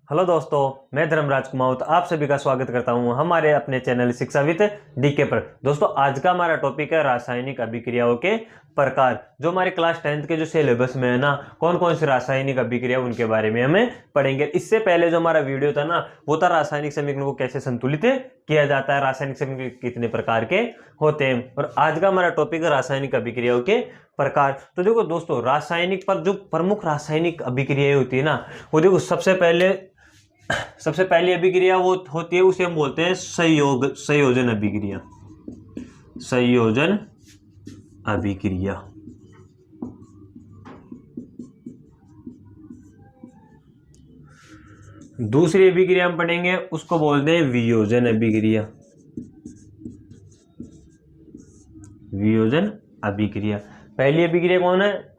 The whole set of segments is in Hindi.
हेलो दोस्तों, मैं धर्मराज कुमावत आप सभी का स्वागत करता हूं हमारे अपने चैनल शिक्षा विद डीके पर। दोस्तों, आज का हमारा टॉपिक है रासायनिक अभिक्रियाओं के प्रकार। जो हमारे क्लास 10th के जो सिलेबस में है ना, कौन कौन सी रासायनिक अभिक्रिया उनके बारे में हमें पढ़ेंगे। इससे पहले जो हमारा वीडियो था ना, वो था रासायनिक समीकरण को कैसे संतुलित किया जाता है, रासायनिक समीकरण कितने प्रकार के होते हैं। और आज का हमारा टॉपिक है रासायनिक अभिक्रियाओं के प्रकार। तो देखो दोस्तों, रासायनिक पर जो प्रमुख रासायनिक अभिक्रियाएं होती है ना, वो देखो सबसे पहली अभिक्रिया वो होती है, उसे हम बोलते हैं संयोजन अभिक्रिया। संयोजन अभिक्रिया। दूसरी अभिक्रिया हम पढ़ेंगे, उसको बोलते हैं वियोजन अभिक्रिया। वियोजन अभिक्रिया। पहली अभिक्रिया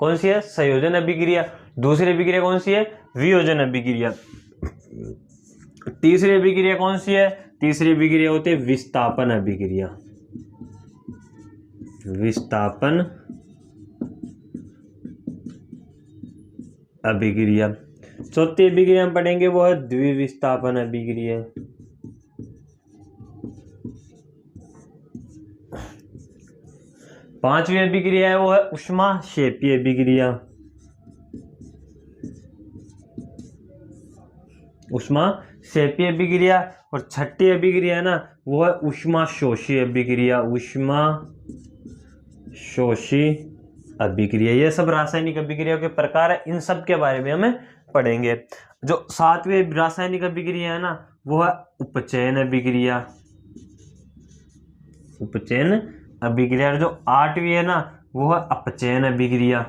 कौन सी है? संयोजन अभिक्रिया। दूसरी अभिक्रिया कौन सी है? वियोजन अभिक्रिया। तीसरी अभिक्रिया कौन सी है? तीसरी अभिक्रिया होती है विस्थापन अभिक्रिया। विस्थापन अभिक्रिया। चौथी अभिक्रिया हम पढ़ेंगे, वो है द्विविस्थापन अभिक्रिया। पांचवी अभिक्रिया है, वो है ऊष्माक्षेपीय अभिक्रिया। ऊष्माक्षेपीय अभिक्रिया। और छठी अभिक्रिया है ना, वो है ऊष्माशोषी अभिक्रिया। ऊष्माशोषी अभिक्रिया। ये सब रासायनिक अभिक्रियाओं के प्रकार है, इन सब के बारे में हमें पढ़ेंगे। जो सातवीं रासायनिक अभिक्रिया है ना, वो है उपचयन अभिक्रिया। उपचयन अभिक्रिया। जो आठवीं है ना, वो है अपचयन अभिक्रिया,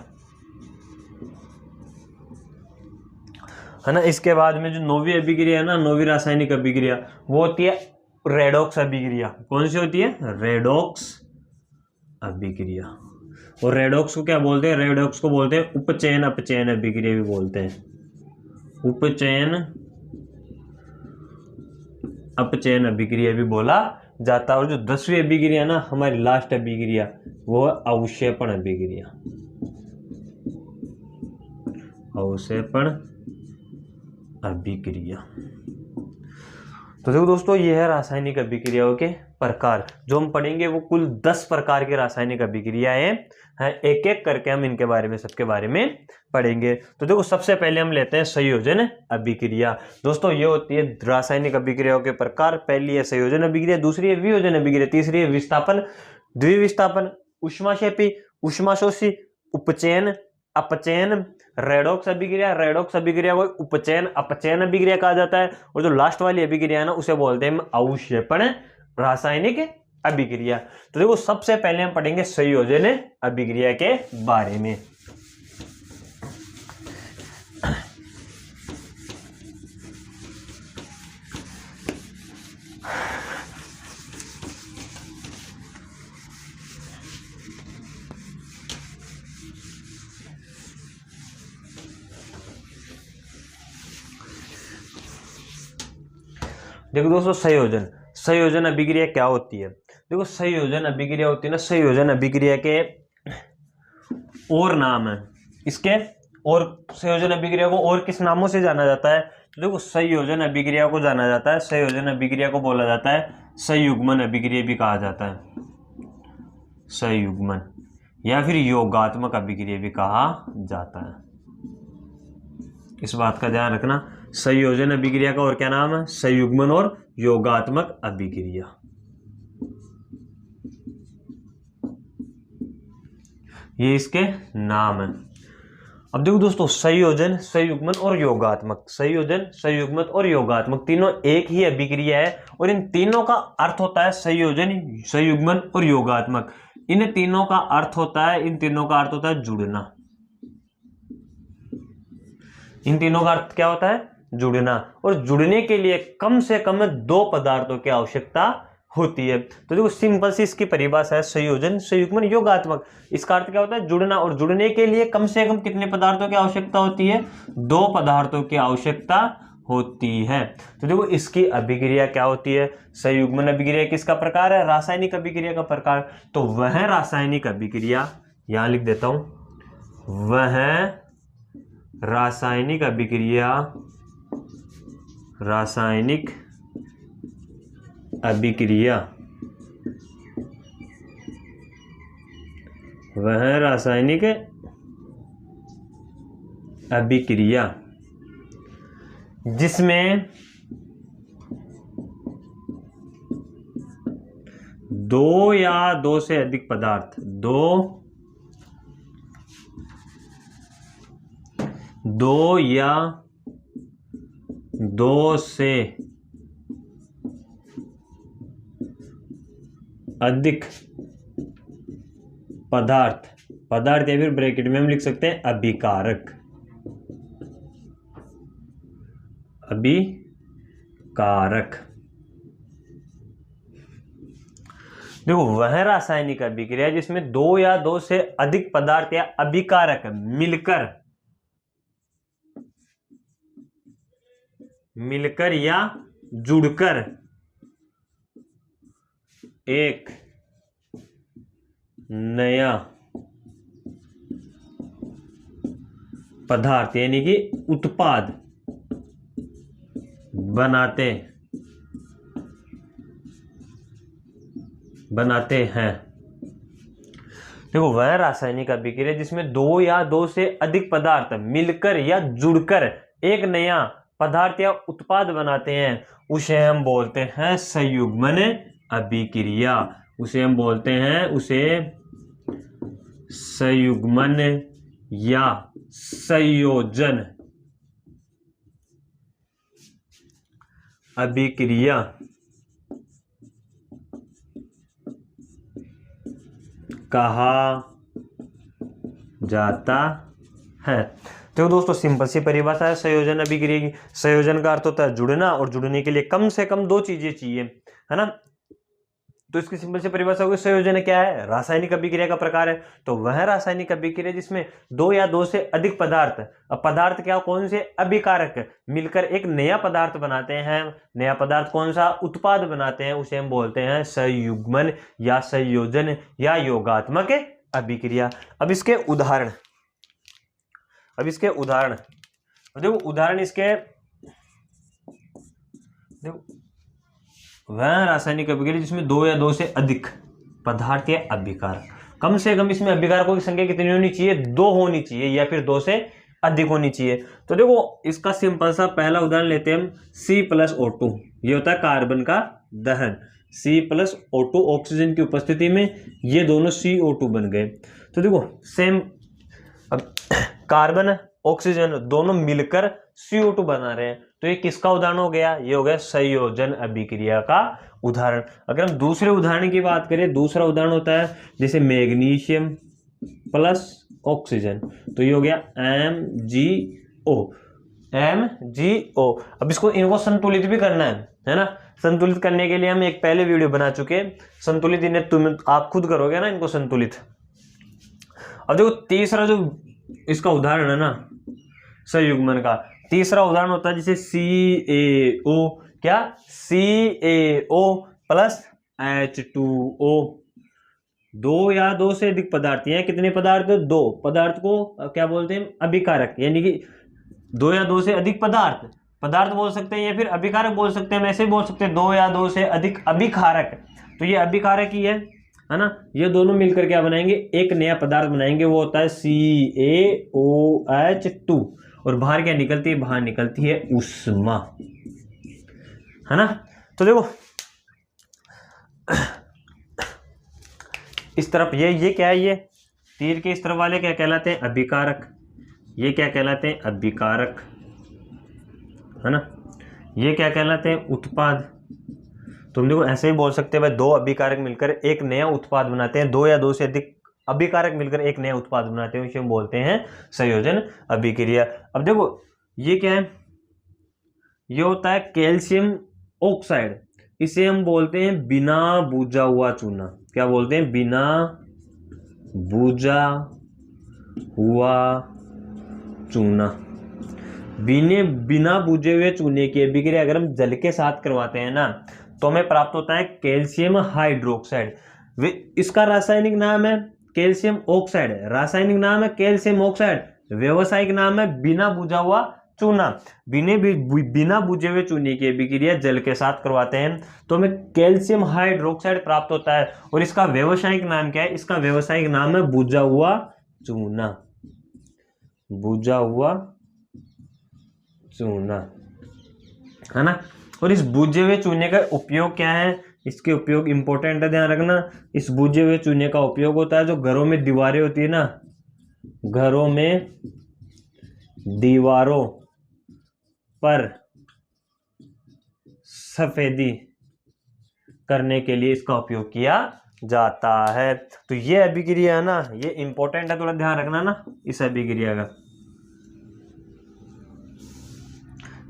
है ना। इसके बाद में जो नौवीं अभिक्रिया है ना, नौवीं रासायनिक अभिक्रिया, वो होती है रेडॉक्स अभिक्रिया। कौन सी होती है? रेडॉक्स अभिक्रिया। और रेडॉक्स को क्या बोलते हैं? रेडॉक्स को बोलते हैं उपचयन अपचयन अभिक्रिया भी बोलते हैं। उपचयन अपचयन अभिक्रिया भी बोला जाता है। और जो 10वीं अभिक्रिया ना, हमारी लास्ट अभिक्रिया, वो है अवक्षेपण अभिक्रिया। अवक्षेपण अभिक्रिया। तो देखो दोस्तों, ये है रासायनिक अभिक्रियाओं के प्रकार। जो हम पढ़ेंगे वो कुल 10 प्रकार की रासायनिक अभिक्रियाएं हैं। एक एक करके हम इनके बारे में, सबके बारे में पढ़ेंगे। तो देखो, सबसे पहले हम लेते हैं संयोजन अभिक्रिया। दोस्तों, ये होती है रासायनिक अभिक्रियाओं के प्रकार। पहली है संयोजन अभिक्रिया, दूसरी है वियोजन अभिक्रिया, तीसरी है विस्थापन, द्विविस्थापन, ऊष्माक्षेपी, ऊष्माशोषी, उपचयन अपचयन, रेडॉक्स अभिक्रिया। रेडॉक्स अभिक्रिया को उपचयन अपचयन अभिक्रिया कहा जाता है। और जो लास्ट वाली अभिक्रिया है ना, उसे बोलते हैं अवक्षेपण रासायनिक अभिक्रिया। तो देखो, सबसे पहले हम पढ़ेंगे संयोजन अभिक्रिया के बारे में। देखो दोस्तों, संयोजन अभिक्रिया क्या होती है? देखो, संयोजन अभिक्रिया होती है ना, संयोजन अभिक्रिया के और नाम है इसके। और संयोजन अभिक्रिया को और किस नामों से जाना जाता है? तो देखो, संयोजन अभिक्रिया को जाना जाता है, संयोजन अभिक्रिया को बोला जाता है संयुग्मन अभिक्रिया भी कहा जाता है। संयुग्मन या फिर योगात्मक अभिक्रिया भी कहा जाता है। इस बात का ध्यान रखना, संयोजन अभिक्रिया का और क्या नाम है? संयुग्मन और योगात्मक अभिक्रिया। ये इसके नाम है। अब देखो दोस्तों, संयोजन, संयुग्मन और योगात्मक। संयोजन, संयुग्मन और योगात्मक तीनों एक ही अभिक्रिया है। और इन तीनों का अर्थ होता है संयोजन, संयुग्मन और योगात्मक। इन तीनों का अर्थ होता है जुड़ना। इन तीनों का अर्थ क्या होता है? जुड़ना। और जुड़ने के लिए कम से कम 2 पदार्थों की आवश्यकता होती है। तो देखो, सिंपल सी इसकी परिभाषा है संयोजन, संयुग्मन, योगात्मक। इसका अर्थ क्या होता है? जुड़ना। और जुड़ने के लिए कम से कम कितने पदार्थों की आवश्यकता होती है? 2 पदार्थों की आवश्यकता होती है। तो देखो, इसकी अभिक्रिया क्या होती है? संयुग्मन अभिक्रिया किसका प्रकार है? रासायनिक अभिक्रिया का प्रकार। तो वह रासायनिक अभिक्रिया, यहां लिख देता हूं, वह रासायनिक अभिक्रिया रासायनिक अभिक्रिया, वह रासायनिक अभिक्रिया जिसमें दो या दो से अधिक पदार्थ, दो या दो से अधिक पदार्थ या फिर ब्रैकेट में हम लिख सकते हैं अभिकारक। देखो, वह रासायनिक अभिक्रिया जिसमें दो या दो से अधिक पदार्थ या अभिकारक मिलकर या जुड़कर एक नया पदार्थ यानी कि उत्पाद बनाते हैं। देखो, वह रासायनिक अभिक्रिया जिसमें दो या दो से अधिक पदार्थ मिलकर या जुड़कर एक नया पदार्थ या उत्पाद बनाते हैं, उसे हम बोलते हैं संयुग्मन अभिक्रिया। संयुग्मन या संयोजन अभिक्रिया कहा जाता है। तो दोस्तों, सिंपल सी परिभाषा है संयोजन अभिक्रिया की। संयोजन का अर्थ होता है जुड़ना, और जुड़ने के लिए कम से कम दो चीजें चाहिए, है ना। तो इसकी सिंपल सी परिभाषा होगी, संयोजन क्या है? रासायनिक अभिक्रिया का प्रकार है। तो वह रासायनिक अभिक्रिया जिसमें दो या दो से अधिक पदार्थ, अब पदार्थ क्या, कौन से? अभिकारक मिलकर एक नया पदार्थ बनाते हैं। नया पदार्थ कौन सा? उत्पाद बनाते हैं, उसे हम बोलते हैं संयुग्मन या संयोजन या योगात्मक अभिक्रिया। अब इसके उदाहरण देखो, उदाहरण इसके, देखो, वह रासायनिक अभिक्रिया जिसमें दो या दो से अधिक पदार्थ या अभिकारक, कम से कम इसमें अभिकारकों की संख्या कितनी होनी चाहिए? दो होनी चाहिए या फिर दो से अधिक होनी चाहिए। तो देखो, इसका सिंपल सा पहला उदाहरण लेते हैं हम, C+O2। ये होता है कार्बन का दहन। C+O2 ऑक्सीजन की उपस्थिति में ये दोनों CO2 बन गए। तो देखो, सेम, अब कार्बन ऑक्सीजन दोनों मिलकर CO2 बना रहे हैं, तो ये किसका उदाहरण हो गया? ये हो गया संयोजन अभिक्रिया का उदाहरण। अगर हम दूसरे उदाहरण की बात करें, दूसरा उदाहरण होता है जैसे मैग्नीशियम प्लस ऑक्सीजन, तो ये हो गया MgO। अब इनको संतुलित भी करना है ना। संतुलित करने के लिए हम एक पहले वीडियो बना चुके हैं, संतुलित इन्हें तुम आप खुद करोगे ना इनको संतुलित। अब देखो, तीसरा जो इसका उदाहरण है ना संयुग्मन का, तीसरा उदाहरण होता है जैसे CaO, क्या? CaO plus H2O। दो या दो से अधिक पदार्थ हैं, कितने पदार्थ? दो पदार्थ को क्या बोलते हैं? अभिकारक, यानी कि दो या दो से अधिक पदार्थ बोल सकते हैं या फिर अभिकारक बोल सकते हैं। ऐसे बोल सकते हैं दो या दो से अधिक अभिकारक, तो ये अभिकारक ही है ना। ये दोनों मिलकर क्या बनाएंगे? एक नया पदार्थ बनाएंगे, वो होता है CaOH2। और बाहर क्या निकलती है? बाहर निकलती है ऊष्मा, है ना। तो देखो, इस तरफ ये क्या है? ये तीर के इस तरफ वाले क्या कहलाते हैं? अभिकारक। ये क्या कहलाते हैं? अभिकारक, है ना। ये क्या कहलाते हैं? उत्पाद। तुम देखो, ऐसे ही बोल सकते हैं भाई, दो अभिकारक मिलकर एक नया उत्पाद बनाते हैं, दो या दो से अधिक अभिकारक मिलकर एक नया उत्पाद बनाते हैं, इसे हम बोलते हैं संयोजन अभिक्रिया। अब देखो, ये क्या है? ये होता है कैल्शियम ऑक्साइड। इसे हम बोलते हैं बिना बुझा हुआ चूना। क्या बोलते हैं? बिना बुझा हुआ चूना। बिना बुझे हुए चूने की अभिक्रिया अगर हम जल के साथ करवाते हैं ना, तो हमें प्राप्त होता है कैल्शियम हाइड्रोक्साइड। इसका रासायनिक नाम है कैल्शियम ऑक्साइड, रासायनिक नाम है कैल्शियम ऑक्साइड, व्यवसायिक नाम है बिना बुझा हुआ चूना। बिना बुझे हुए चूने की अभिक्रिया जल के साथ करवाते हैं तो हमें कैल्शियम हाइड्रोक्साइड प्राप्त होता है। और इसका व्यावसायिक नाम क्या है? इसका व्यावसायिक नाम है बुझा हुआ चूना। बुझा हुआ चूना, है ना। और इस बुझे हुए चूने का उपयोग क्या है? इसके उपयोग इंपॉर्टेंट है, ध्यान रखना। इस बुझे हुए चूने का उपयोग होता है जो घरों में दीवारें होती है ना, घरों में दीवारों पर सफेदी करने के लिए इसका उपयोग किया जाता है। तो ये अभिक्रिया है ना, ये इंपॉर्टेंट है, थोड़ा ध्यान रखना ना इस अभिक्रिया का।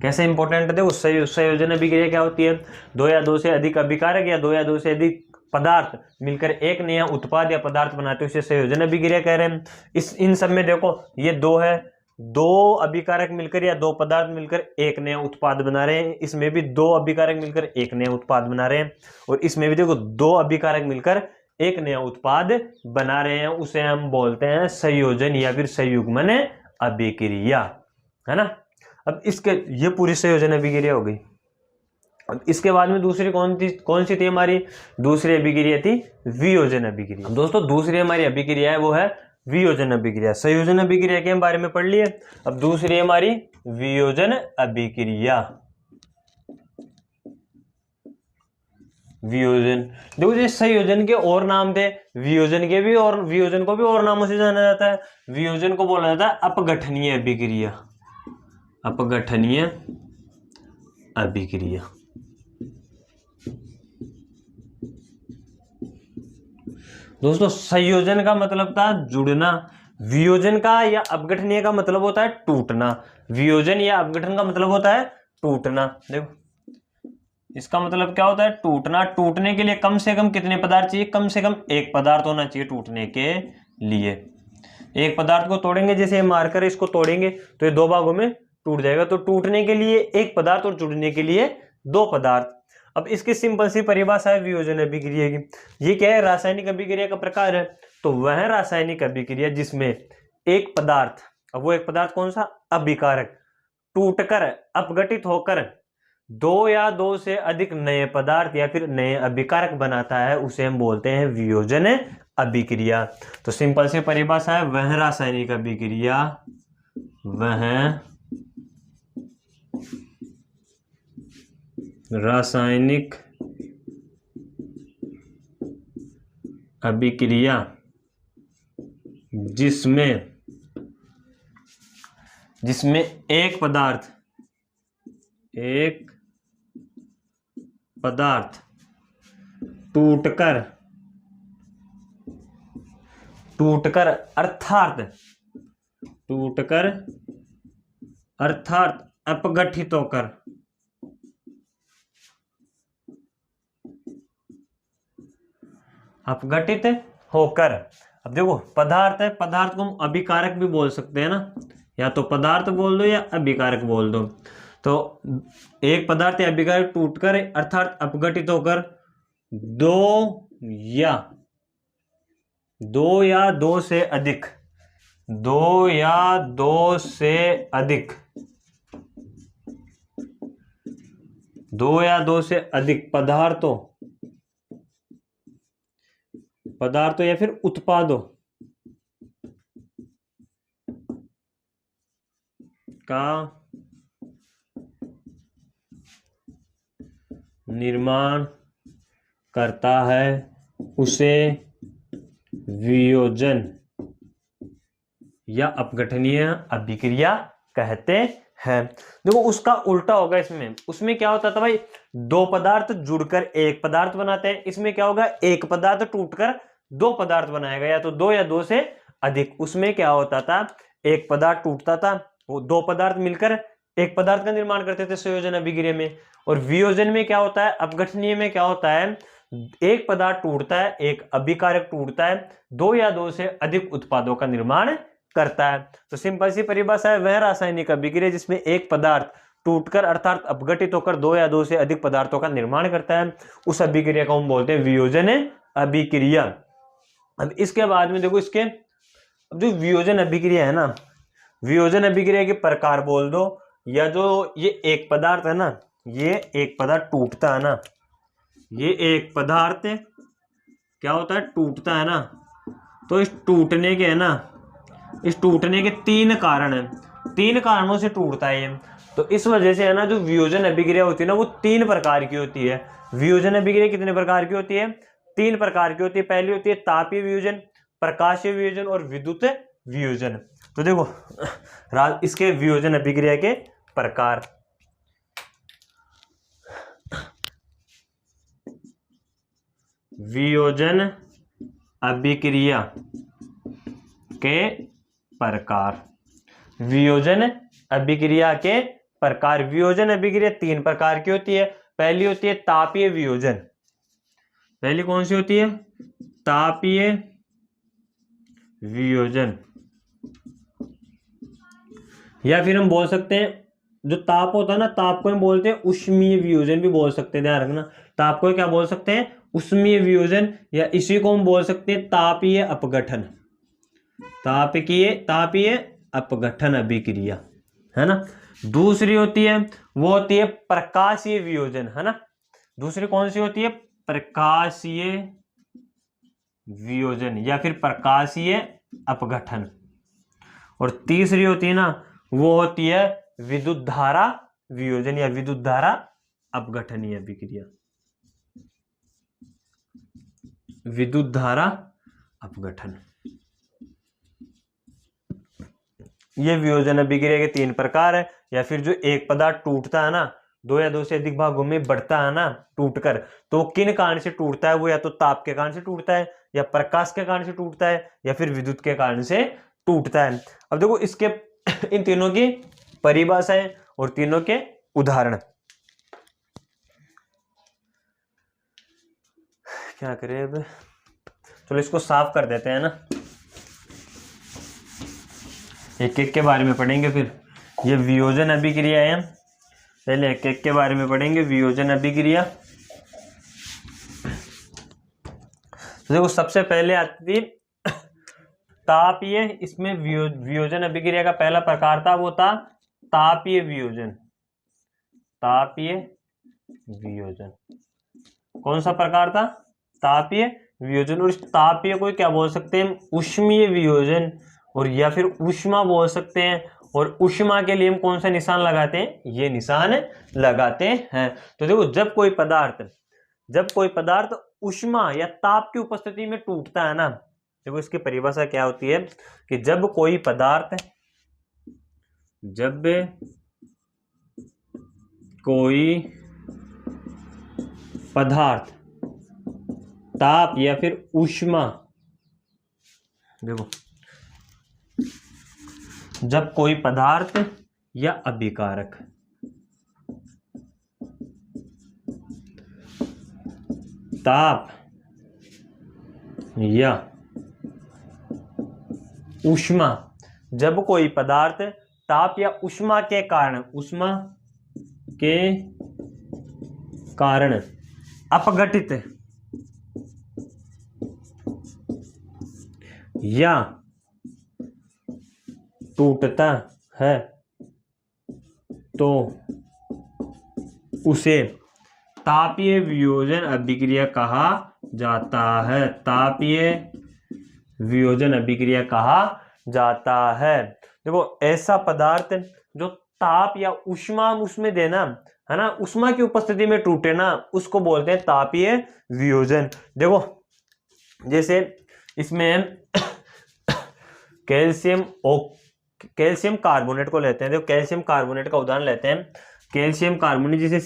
कैसे इंपॉर्टेंट है? उस संयोजन अभिक्रिया क्या होती है? दो या दो से अधिक अभिकारक या दो या दो से अधिक पदार्थ मिलकर एक नया उत्पाद या पदार्थ बनाते हैं, उसे संयोजन अभिक्रिया कह रहे हैं। इन सब में देखो ये दो है, दो अभिकारक मिलकर या दो पदार्थ मिलकर एक नया उत्पाद बना रहे हैं। इसमें भी दो अभिकारक मिलकर एक नया उत्पाद बना रहे हैं। और इसमें भी देखो दो अभिकारक मिलकर एक नया उत्पाद बना रहे हैं, उसे हम बोलते हैं संयोजन या फिर संयुग्मन अभिक्रिया, है ना। अब इसके ये पूरी संयोजन अभिक्रिया हो गई। अब इसके बाद में दूसरी कौन सी थी हमारी? दूसरी अभिक्रिया थी वियोजन अभिक्रिया। दोस्तों दूसरी हमारी अभिक्रिया है वो है वियोजन अभिक्रिया। संयोजन अभिक्रिया के बारे में पढ़ लिए। अब दूसरी हमारी वियोजन अभिक्रिया। वियोजन, देखो ये संयोजन के और नाम थे, वियोजन के भी, और वियोजन को भी और नामों से जाना जाता है। वियोजन को बोला जाता है अपघटनीय अभिक्रिया। अपघटनीय अभिक्रिया। दोस्तों संयोजन का मतलब था जुड़ना, वियोजन का या अपघटनीय का मतलब होता है टूटना। वियोजन या अपघटन का मतलब होता है टूटना। देखो इसका मतलब क्या होता है? टूटना। टूटने के लिए कम से कम कितने पदार्थ चाहिए? कम से कम एक पदार्थ होना चाहिए टूटने के लिए। एक पदार्थ को तोड़ेंगे, जैसे मारकर इसको तोड़ेंगे तो ये दो भागों में टूट जाएगा। तो टूटने के लिए एक पदार्थ और जुड़ने के लिए दो पदार्थ। अब इसकी सिंपल सी परिभाषा है वियोजन अभिक्रिया की। ये क्या है? रासायनिक अभिक्रिया का प्रकार है। तो वह रासायनिक अभिक्रिया जिसमें एक पदार्थ, अब वो एक पदार्थ कौन सा? अभिकारक, टूटकर अपघटित होकर दो या दो से अधिक नए पदार्थ या फिर नए अभिकारक बनाता है, उसे हम बोलते हैं वियोजन अभिक्रिया। तो सिंपल सी परिभाषा है वह रासायनिक अभिक्रिया, वह रासायनिक अभिक्रिया जिसमें एक पदार्थ टूटकर अर्थात अपघटित होकर अब देखो पदार्थ है, पदार्थ को हम अभिकारक भी बोल सकते हैं ना, या तो पदार्थ बोल दो या अभिकारक बोल दो। तो एक पदार्थ या अभिकारक टूटकर अर्थात अपघटित होकर दो या दो से अधिक पदार्थों या फिर उत्पादों का निर्माण करता है, उसे वियोजन या अपघटनीय अभिक्रिया कहते हैं। देखो उसका उल्टा होगा उसमें क्या होता था भाई? दो पदार्थ जुड़कर एक पदार्थ बनाते हैं। इसमें क्या होगा? एक पदार्थ टूटकर दो पदार्थ बनाएगा, या तो दो या दो से अधिक। उसमें क्या होता था? एक पदार्थ टूटता था, वो दो पदार्थ मिलकर एक पदार्थ का निर्माण करते थे संयोजन अभिक्रिया में। और वियोजन में क्या होता है? अपघटनीय में क्या होता है? एक पदार्थ टूटता है, एक अभिकारक टूटता है, दो या दो से अधिक उत्पादों का निर्माण करता है। तो सिंपल सी परिभाषा है वह रासायनिक अभिक्रिया जिसमें एक पदार्थ टूटकर अर्थात अपघटित होकर दो या दो से अधिक पदार्थों का निर्माण करता है, उस अभिक्रिया को हम बोलते हैं वियोजन अभिक्रिया। अब इसके बाद में देखो अब जो वियोजन अभिक्रिया है ना, वियोजन अभिक्रिया के प्रकार बोल दो। या जो ये एक पदार्थ है ना, ये एक पदार्थ टूटता है ना, ये एक पदार्थ क्या होता है, टूटता है ना, तो इस टूटने के है ना, इस टूटने के 3 कारण हैं, 3 कारणों से टूटता है ये। तो इस वजह से है ना, जो वियोजन अभिक्रिया होती है ना, वो 3 प्रकार की होती है। वियोजन अभिक्रिया कितने प्रकार की होती है? 3 प्रकार की होती है। पहली होती है तापीय वियोजन, प्रकाशीय वियोजन और विद्युत वियोजन। तो देखो इसके वियोजन अभिक्रिया के प्रकार। वियोजन अभिक्रिया के प्रकार। वियोजन अभिक्रिया के प्रकार। वियोजन अभिक्रिया 3 प्रकार की होती है। पहली होती है तापीय वियोजन। पहली कौन सी होती है? तापीय वियोजन, या फिर हम बोल सकते हैं जो ताप होता है ना, ताप को हम बोलते हैं उष्मीय वियोजन भी बोल सकते हैं, ध्यान रखना। ताप को क्या बोल सकते हैं? उष्मीय वियोजन, या इसी को हम बोल सकते हैं तापीय अपघटन। तापीय अपघटन अभिक्रिया, है ना। दूसरी होती है वो होती है प्रकाशीय वियोजन, है ना। दूसरी कौन सी होती है? प्रकाशीय वियोजन या फिर प्रकाशीय अपघटन। और तीसरी होती है ना, वो होती है विद्युत धारा वियोजन या विद्युत धारा अपघटनीय अभिक्रिया। विद्युत धारा अपघटन, ये वियोजन अभिक्रिया के 3 प्रकार है। या फिर जो एक पदार्थ टूटता है ना, 2 या 2 से अधिक भागों में बढ़ता है ना टूटकर, तो किन कारण से टूटता है? वो या तो ताप के कारण से टूटता है, या प्रकाश के कारण से टूटता है, या फिर विद्युत के कारण से टूटता है। अब देखो इसके इन तीनों की परिभाषाएं और तीनों के उदाहरण। क्या करें अब? चलो इसको साफ कर देते हैं ना, एक एक के बारे में पढ़ेंगे। फिर ये वियोजन अभिक्रिया है, पहले एक एक के बारे में पढ़ेंगे। वियोजन अभिक्रिया, तो देखो सबसे पहले आती थी तापीय। इसमें वियोजन अभिक्रिया का पहला प्रकार था, वो था तापीय वियोजन। तापीय वियोजन कौन सा प्रकार था? तापीय वियोजन। और इस तापीय को क्या बोल सकते हैं? उष्मीय वियोजन, और या फिर ऊष्मा बोल सकते हैं। और ऊष्मा के लिए हम कौन सा निशान लगाते हैं? ये निशान लगाते हैं। तो देखो जब कोई पदार्थ ऊष्मा या ताप की उपस्थिति में टूटता है ना, देखो इसकी परिभाषा क्या होती है कि जब कोई पदार्थ ताप या फिर ऊष्मा, देखो जब कोई पदार्थ या अभिकारक ताप या ऊष्मा, जब कोई पदार्थ ताप या ऊष्मा के कारण अपघटित या टूटता है, तो उसे तापीय वियोजन अभिक्रिया कहा जाता है। तापीय वियोजन अभिक्रिया कहा जाता है। देखो ऐसा पदार्थ जो ताप या ऊष्मा उसमें देना, है ना, ऊष्मा की उपस्थिति में टूटे ना, उसको बोलते हैं तापीय वियोजन। देखो जैसे इसमें कैल्शियम कार्बोनेट को लेते हैं। देखो कैल्शियम कार्बोनेट का उदाहरण लेते हैं। कैल्शियम कार्बोनेट जैसे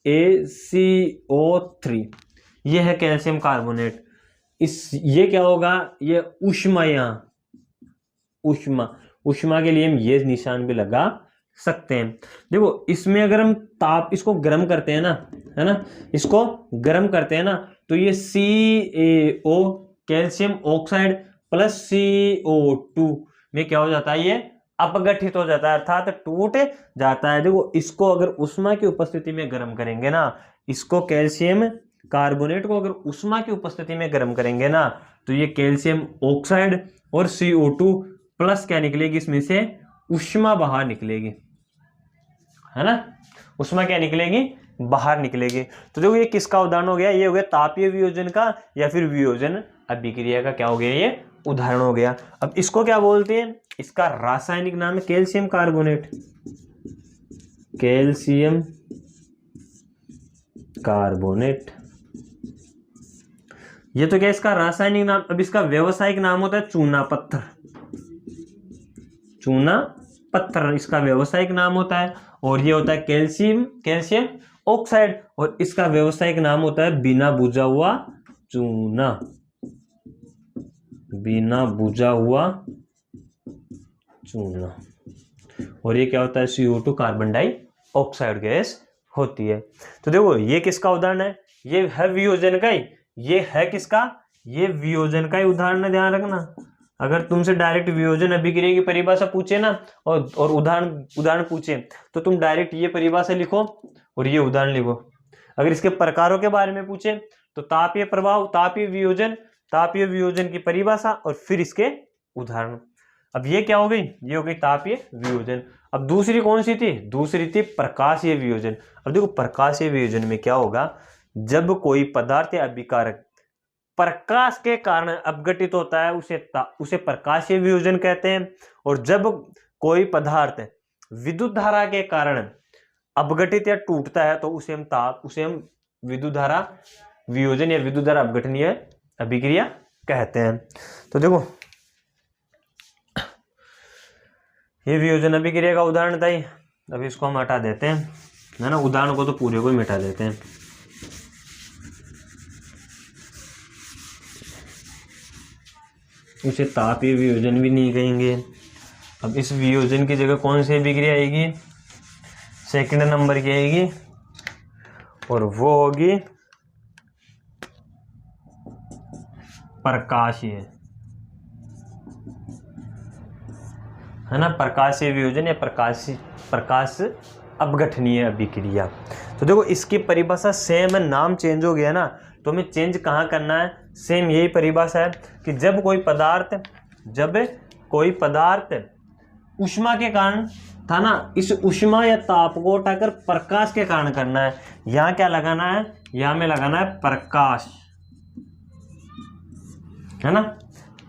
CaCO3, ये है कैल्शियम कार्बोनेट। ये क्या होगा? ये ऊष्मा, ऊष्मा के लिए हम ये निशान भी लगा सकते हैं। देखो इसमें अगर हम इसको गर्म करते हैं ना, है ना, इसको गर्म करते हैं ना, तो ये CaO calcium oxide plus CO2 में क्या हो जाता है? ये अपघटित हो जाता है, अर्थात टूट जाता है। देखो इसको अगर ऊष्मा की उपस्थिति में गर्म करेंगे ना, इसको कैल्शियम कार्बोनेट को अगर ऊष्मा की उपस्थिति में गर्म करेंगे ना, तो ये कैल्शियम ऑक्साइड और CO2 प्लस क्या निकलेगी? इसमें से ऊष्मा बाहर निकलेगी। है ना, उष्मा क्या निकलेगी, बाहर निकलेगी। तो देखो ये किसका उदाहरण हो गया, ये हो गया तापीय वियोजन का या फिर वियोजन अभिक्रिया का क्या हो गया, ये उदाहरण हो गया। अब इसको क्या बोलते हैं, इसका रासायनिक नाम है कैल्शियम कार्बोनेट, कैल्शियम कार्बोनेट। ये तो क्या इसका रासायनिक नाम। अब इसका व्यावसायिक नाम होता है चूना पत्थर, चूना पत्थर इसका व्यावसायिक नाम होता है। और ये होता है कैल्शियम ऑक्साइड, और इसका व्यावसायिक नाम होता है बिना बुझा हुआ चूना, बिना बुझा हुआ चूना। और ये क्या होता है, CO2 कार्बन डाइऑक्साइड गैस होती है। तो देखो ये किसका उदाहरण है, ये है वियोजन का ही, ये है किसका, ये वियोजन का ही उदाहरण है, ध्यान रखना। अगर तुमसे डायरेक्ट वियोजन अभिक्रिया की परिभाषा पूछे ना और उदाहरण पूछे, तो तुम डायरेक्ट ये परिभाषा लिखो और ये उदाहरण लिखो। अगर इसके प्रकारों के बारे में पूछे तो तापीय प्रभाव, तापीय वियोजन की परिभाषा और फिर इसके उदाहरण। अब ये क्या हो गई, ये हो गई तापीय वियोजन। अब दूसरी कौन सी थी, दूसरी थी प्रकाशीय वियोजन। अब देखो प्रकाशीय वियोजन में क्या होगा, जब कोई पदार्थ या अभिकारक प्रकाश के कारण अपघटित होता है उसे प्रकाशीय वियोजन कहते हैं। और जब कोई पदार्थ विद्युत धारा के कारण अपघटित या टूटता है तो उसे हम विद्युत धारा वियोजन या विद्युत धारा अपघटनीय अभिक्रिया कहते हैं। तो देखो ये वियोजन अभिक्रिया का उदाहरण था ही। अभी इसको हम हटा देते हैं, है ना, उदाहरण को तो पूरे को ही मिटा देते हैं। उसे तापीय वियोजन भी नहीं कहेंगे। अब इस वियोजन की जगह कौन सी अभिक्रिया आएगी, सेकंड नंबर की आएगी, और वो होगी प्रकाशीय, है ना, प्रकाशीय वियोजन या प्रकाश अपघटनीय अभिक्रिया। तो देखो इसकी परिभाषा सेम है, नाम चेंज हो गया ना, तो हमें चेंज कहाँ करना है, सेम यही परिभाषा है कि जब कोई पदार्थ ऊष्मा के कारण था ना, इस ऊष्मा या ताप को उठाकर प्रकाश के कारण करना है। यहाँ क्या लगाना है, यहाँ में लगाना है प्रकाश, है ना,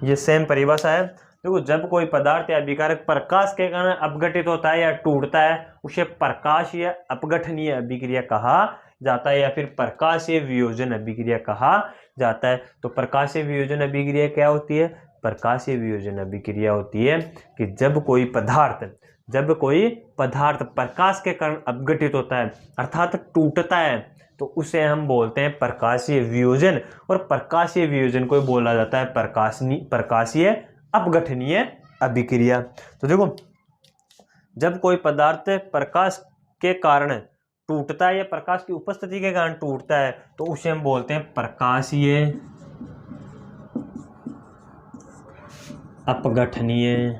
ये सेम परिभाषा है। देखो जब कोई पदार्थ या अभिकारक प्रकाश के कारण अपघटित होता है या टूटता है उसे प्रकाशीय अपघटनीय अभिक्रिया कहा जाता है या फिर प्रकाशीय वियोजन अभिक्रिया कहा जाता है। तो प्रकाशीय वियोजन अभिक्रिया क्या होती है, प्रकाशीय वियोजन अभिक्रिया होती है कि जब कोई पदार्थ प्रकाश के कारण अपघटित होता है अर्थात टूटता है तो उसे हम बोलते हैं प्रकाशीय वियोजन। और प्रकाशीय वियोजन को बोला जाता है प्रकाशीय अपघटनीय अभिक्रिया। तो देखो जब कोई पदार्थ प्रकाश के कारण टूटता है या प्रकाश की उपस्थिति के कारण टूटता है तो उसे हम बोलते हैं प्रकाशीय अपघटनीय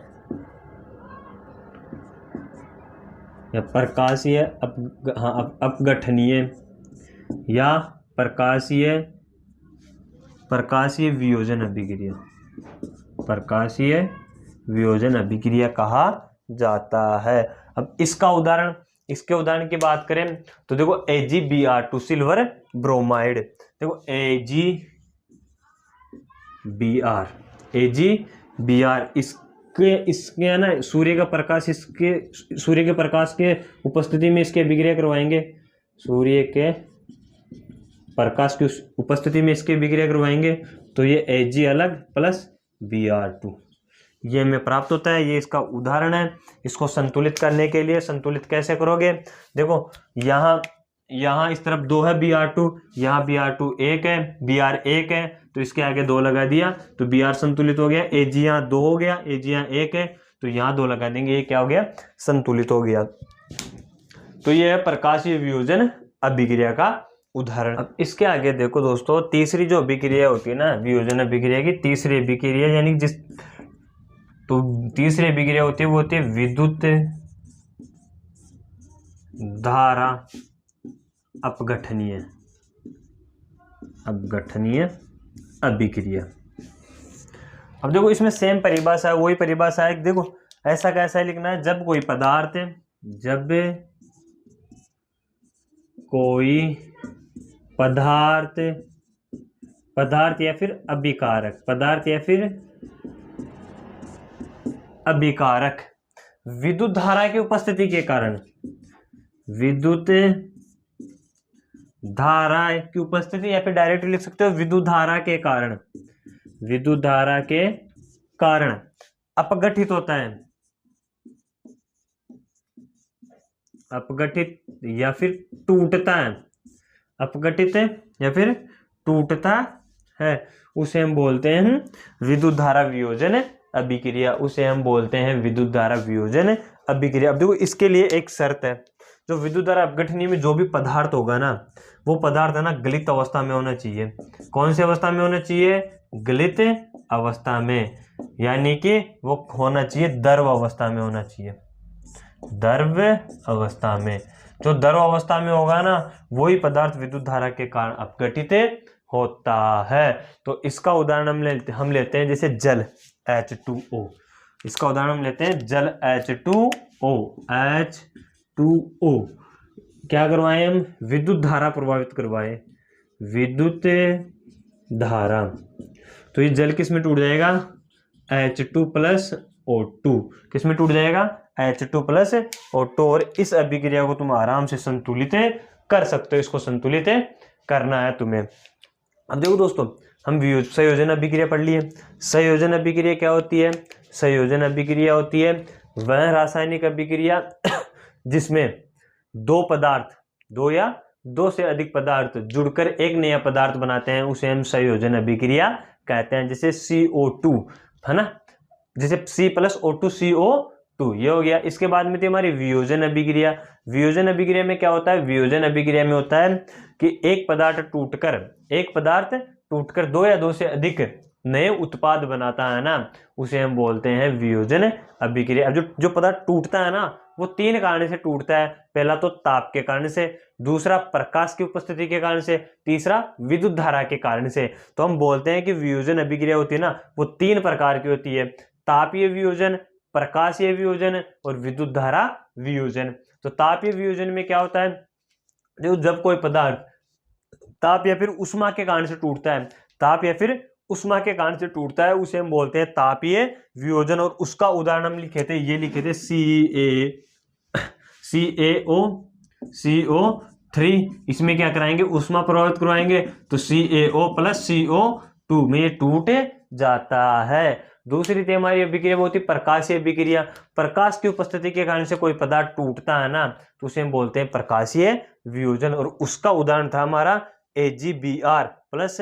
या प्रकाशीय अपघटनीय या प्रकाशीय वियोजन अभिक्रिया, प्रकाशीय वियोजन अभिक्रिया कहा जाता है। अब इसके उदाहरण की बात करें तो देखो AgBr2 सिल्वर ब्रोमाइड। देखो AgBr इसके ना सूर्य का प्रकाश के उपस्थिति में इसकी अभिक्रिया करवाएंगे, सूर्य के प्रकाश की उपस्थिति में इसकी अभिक्रिया करवाएंगे तो ये Ag अलग प्लस Br2 ये हमें प्राप्त होता है। ये इसका उदाहरण है। इसको संतुलित करने के लिए संतुलित कैसे करोगे, देखो यहाँ इस तरफ 2 है Br2, यहाँ Br2 1 है, Br 1 है तो इसके आगे 2 लगा दिया तो Br संतुलित हो गया। Ag यहाँ 2 हो गया, Ag यहाँ 1 है तो यहाँ 2 लगा देंगे, ये क्या हो गया, संतुलित हो गया। तो ये है प्रकाशीय वियोजन अभिक्रिया का उदाहरण। अब इसके आगे देखो दोस्तों, तीसरी जो अभिक्रिया होती है ना वियोजन अभिक्रिया की, तीसरी अभिक्रिया यानी तीसरी अभिक्रिया होती है वो होती है विद्युत धारा अपघटनीय अभिक्रिया। अब देखो इसमें सेम परिभाषा है, वही परिभाषा है। देखो ऐसा कैसा लिखना है, जब कोई पदार्थ कोई पदार्थ या फिर अभिकारक, पदार्थ या फिर अभिकारक विद्युत धारा की उपस्थिति के कारण, विद्युत धारा की उपस्थिति या फिर डायरेक्ट लिख सकते हो विद्युत धारा के कारण, विद्युत धारा के कारण अपघटित होता है, अपघटित या फिर टूटता है, अपघटित या फिर टूटता है, उसे हम बोलते हैं विद्युत धारा वियोजन अभिक्रिया, उसे हम बोलते हैं विद्युत धारा वियोजन अभिक्रिया। अब देखो इसके लिए एक शर्त है, जो विद्युत धारा अपघटनीय में जो भी पदार्थ होगा ना, वो पदार्थ है ना गलित अवस्था में होना चाहिए। कौन सी अवस्था में होना चाहिए? गलित अवस्था में, यानी कि वो होना चाहिए द्रव अवस्था में होना चाहिए, द्रव अवस्था में। जो द्रव अवस्था में होगा ना, वही पदार्थ विद्युत धारा के कारण अपघटित होता है। तो इसका उदाहरण हम लेते हैं जैसे जल H2O, इसका उदाहरण हम लेते हैं जल H2O, H2O क्या करवाएं हम? विद्युत धारा प्रभावित करवाए, विद्युत धारा। तो ये जल किस में टूट जाएगा? H2 प्लस O2 किस में टूट जाएगा? H2 plus O2। और इस अभिक्रिया को तुम आराम से संतुलित कर सकते हो, इसको संतुलित करना है तुम्हें। अब देखो दोस्तों, हम संयोजन अभिक्रिया पढ़ लिए। संयोजन अभिक्रिया क्या होती है? संयोजन अभिक्रिया होती है वह रासायनिक अभिक्रिया जिसमें दो पदार्थ, दो या दो से अधिक पदार्थ जुड़कर एक नया पदार्थ बनाते हैं, उसे हम संयोजन अभिक्रिया कहते हैं। जैसे CO2 है ना, जैसे C प्लस O2 CO2 ये हो गया। इसके बाद में थी हमारी वियोजन अभिक्रिया। वियोजन अभिक्रिया में क्या होता है? वियोजन अभिक्रिया में होता है कि एक पदार्थ टूटकर दो या दो से अधिक नए उत्पाद बनाता है ना, उसे हम बोलते हैं वियोजन अभिक्रिया। अब जो पदार्थ टूटता है ना, वो तीन कारण से टूटता है। पहला तो ताप के कारण से, दूसरा प्रकाश की उपस्थिति के कारण से, तीसरा विद्युत धारा के कारण से। तो हम बोलते हैं कि वियोजन अभिक्रिया होती है ना, वो तीन प्रकार की होती है, तापीय वियोजन, प्रकाशीय वियोजन और विद्युत धारा वियोजन। तो तापीय वियोजन में क्या होता है? जब कोई पदार्थ ताप या फिर उष्मा के कारण से टूटता है, ताप या फिर उष्मा के कारण से टूटता है, उसे हम बोलते हैं तापीय वियोजन। और उसका उदाहरण हम लिखे थे, ये लिखे थे CaO3। इसमें क्या कराएंगे? उष्मा प्रभावित करवाएंगे, तो CaO प्लस CO2 में ये टूट जाता है। दूसरी थी हमारी अभिक्रिया वो थी प्रकाशीय अभिक्रिया। प्रकाश की उपस्थिति के कारण से कोई पदार्थ टूटता है ना, तो उसे हम बोलते हैं प्रकाशीय वियोजन। और उसका उदाहरण था हमारा AgBr प्लस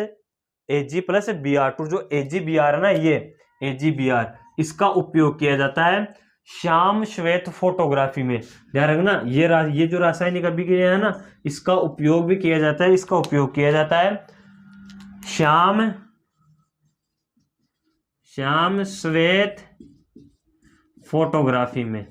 Br2। जो AgBr है ना, ये AgBr, इसका उपयोग किया जाता है श्याम श्वेत फोटोग्राफी में। ध्यान रखना, ये जो रासायनिक अभिक्रिया है ना, इसका उपयोग भी किया जाता है, इसका उपयोग किया जाता है श्याम श्वेत फोटोग्राफी में।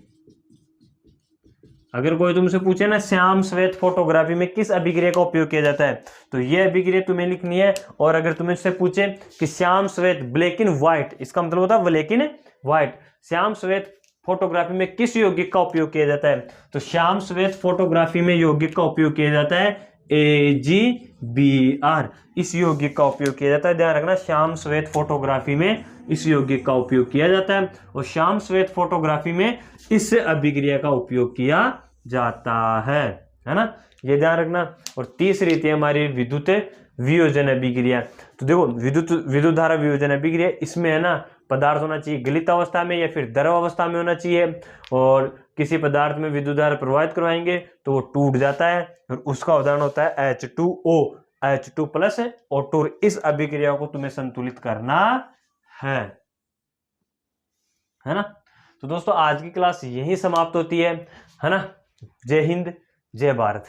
अगर कोई तुमसे पूछे ना श्याम श्वेत फोटोग्राफी में किस अभिक्रिया का उपयोग किया जाता है, तो ये अभिक्रिया तुम्हें लिखनी है। और अगर तुम्हें से पूछे कि श्याम श्वेत ब्लैक एंड व्हाइट, इसका मतलब होता है ब्लैक एंड व्हाइट, श्याम श्वेत फोटोग्राफी में किस यौगिक का उपयोग किया जाता है, तो श्याम श्वेत फोटोग्राफी में यौगिक का उपयोग किया जाता है AgBr। इस यौगिक का उपयोग किया जाता है। ध्यान रखना, श्याम श्वेत फोटोग्राफी में इस यौगिक का उपयोग किया जाता है, और श्याम श्वेत फोटोग्राफी में इस अभिक्रिया का उपयोग किया जाता है ना, ये ध्यान रखना। और तीसरी थी हमारी विद्युत वियोजन अभिक्रिया। तो देखो विद्युत धारा वियोजन अभिक्रिया, इसमें है ना पदार्थ होना चाहिए गलित अवस्था में या फिर द्रव अवस्था में होना चाहिए, और किसी पदार्थ में विद्युत धारा प्रवाहित करवाएंगे तो वो टूट जाता है, और उसका उदाहरण होता है H2O, H2 प्लस O2। इस अभिक्रिया को तुम्हें संतुलित करना है ना। तो दोस्तों आज की क्लास यही समाप्त होती है ना। जय हिंद, जय भारत।